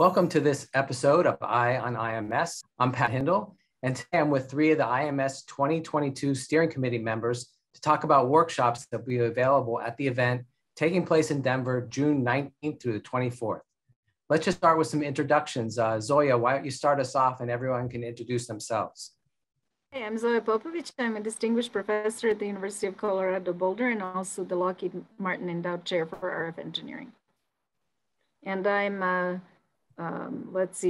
Welcome to this episode of Eye on IMS. I'm Pat Hindle, and today I'm with three of the IMS 2022 Steering Committee members to talk about workshops that will be available at the event taking place in Denver, June 19th through the 24th. Let's just start with some introductions. Zoya, why don't you start us off and everyone can introduce themselves. Hey, I'm Zoya Popovich. I'm a distinguished professor at the University of Colorado Boulder and also the Lockheed Martin Endowed Chair for RF Engineering. And I'm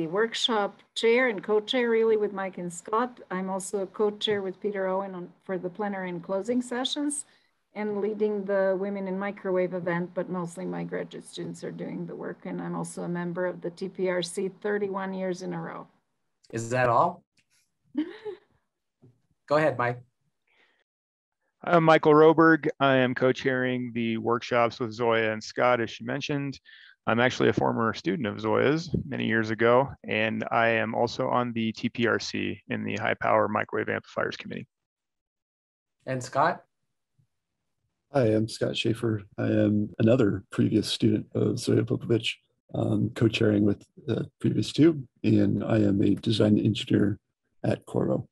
workshop chair and co-chair really with Mike and Scott. I'm also a co-chair with Peter Owen for the plenary and closing sessions and leading the Women in Microwave event, but mostly my graduate students are doing the work. And I'm also a member of the TPRC 31 years in a row. Is that all? Go ahead, Mike. I'm Michael Roberg. I am co-chairing the workshops with Zoya and Scott, as she mentioned. I'm actually a former student of Zoya's many years ago, and I am also on the TPRC in the High Power Microwave Amplifiers Committee. And Scott? Hi, I'm Scott Schaefer. I am another previous student of Zoya Popovich, co-chairing with the previous two, and I am a design engineer at Corvo.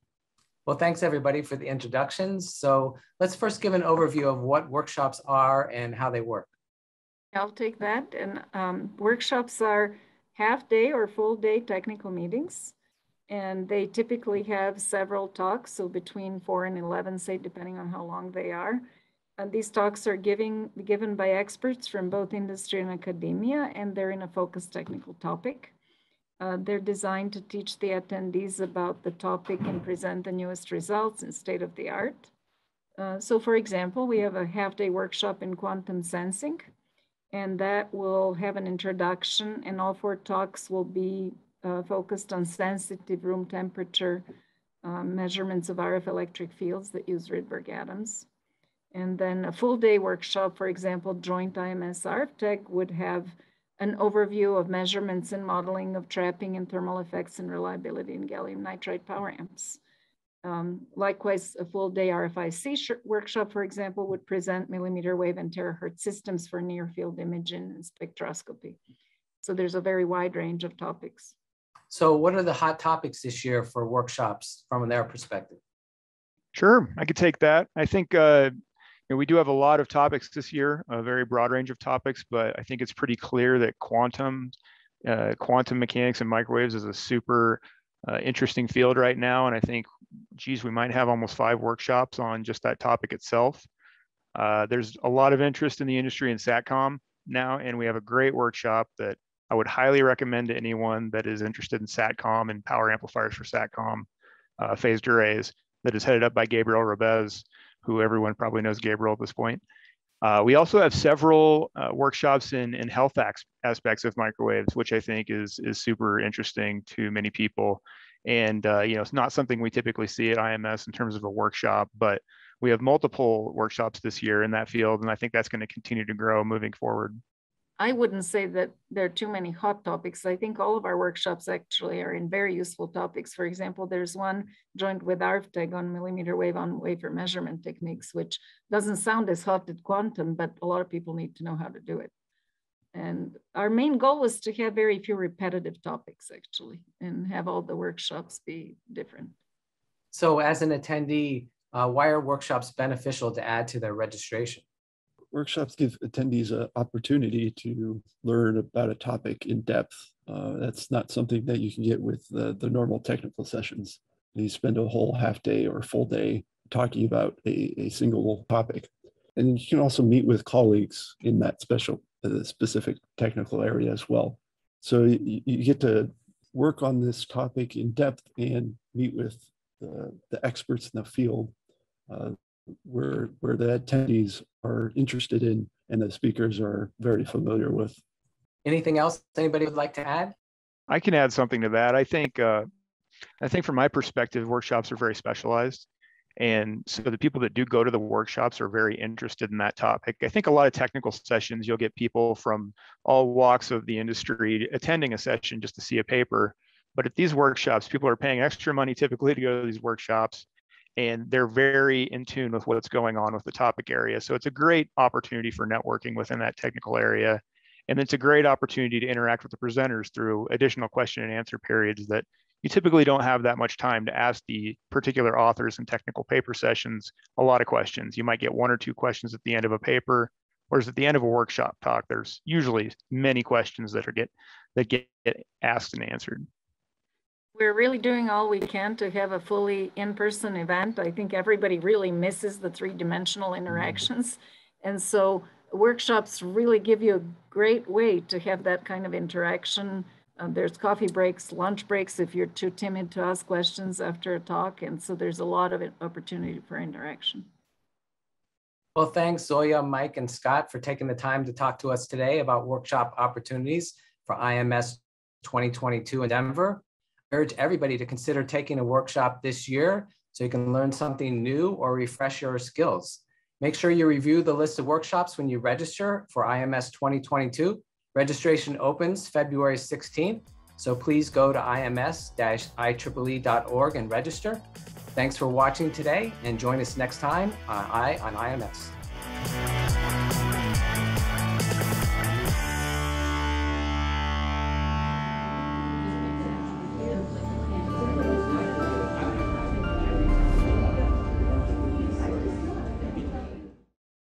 Well, thanks everybody for the introductions. So let's first give an overview of what workshops are and how they work. I'll take that. And workshops are half-day or full-day technical meetings. And they typically have several talks, so between 4 and 11, say, depending on how long they are. And these talks are given by experts from both industry and academia, and they're in a focused technical topic. They're designed to teach the attendees about the topic and present the newest results and state of the art. So for example, we have a half-day workshop in quantum sensing, and that will have an introduction, and all 4 talks will be focused on sensitive room temperature measurements of RF electric fields that use Rydberg atoms. And then a full-day workshop, for example, joint IMS RF Tech would have an overview of measurements and modeling of trapping and thermal effects and reliability in gallium nitride power amps. Likewise, a full-day RFIC workshop, for example, would present millimeter wave and terahertz systems for near-field imaging and spectroscopy. So there's a very wide range of topics. So what are the hot topics this year for workshops from their perspective? Sure, I could take that. I think we do have a lot of topics this year, a very broad range of topics, but I think it's pretty clear that quantum mechanics and microwaves is a super interesting field right now. And I think, geez, we might have almost 5 workshops on just that topic itself. There's a lot of interest in the industry in SATCOM now, and we have a great workshop that I would highly recommend to anyone that is interested in SATCOM and power amplifiers for SATCOM phased arrays, that is headed up by Gabriel Robez, who everyone probably knows Gabriel at this point. We also have several workshops in health aspects of microwaves, which I think is super interesting to many people. And it's not something we typically see at IMS in terms of a workshop, but we have multiple workshops this year in that field, and I think that's going to continue to grow moving forward. I wouldn't say that there are too many hot topics. I think all of our workshops actually are in very useful topics. For example, there's one joined with RFTEG on millimeter wave on wafer measurement techniques, which doesn't sound as hot as quantum, but a lot of people need to know how to do it. And our main goal is to have very few repetitive topics actually, and have all the workshops be different. So as an attendee, why are workshops beneficial to add to their registration? Workshops give attendees an opportunity to learn about a topic in depth. That's not something that you can get with the normal technical sessions. You spend a whole half day or full day talking about a single topic. And you can also meet with colleagues in that specific technical area as well. So you get to work on this topic in depth and meet with the experts in the field where the attendees are interested in and the speakers are very familiar with. Anything else anybody would like to add? I can add something to that. I think from my perspective, workshops are very specialized. And so the people that do go to the workshops are very interested in that topic. I think a lot of technical sessions, you'll get people from all walks of the industry attending a session just to see a paper. But at these workshops, people are paying extra money typically to go to these workshops, and they're very in tune with what's going on with the topic area. So it's a great opportunity for networking within that technical area. And it's a great opportunity to interact with the presenters through additional question and answer periods that you typically don't have that much time to ask the particular authors in technical paper sessions a lot of questions. You might get 1 or 2 questions at the end of a paper, whereas at the end of a workshop talk, there's usually many questions that get asked and answered. We're really doing all we can to have a fully in-person event. I think everybody really misses the 3-dimensional interactions. And so workshops really give you a great way to have that kind of interaction. There's coffee breaks, lunch breaks if you're too timid to ask questions after a talk. And so there's a lot of opportunity for interaction. Well, thanks Zoya, Mike, and Scott for taking the time to talk to us today about workshop opportunities for IMS 2022 in Denver. I urge everybody to consider taking a workshop this year so you can learn something new or refresh your skills. Make sure you review the list of workshops when you register for IMS 2022. Registration opens February 16th, so please go to ims-ieee.org and register. Thanks for watching today, and join us next time on IMS.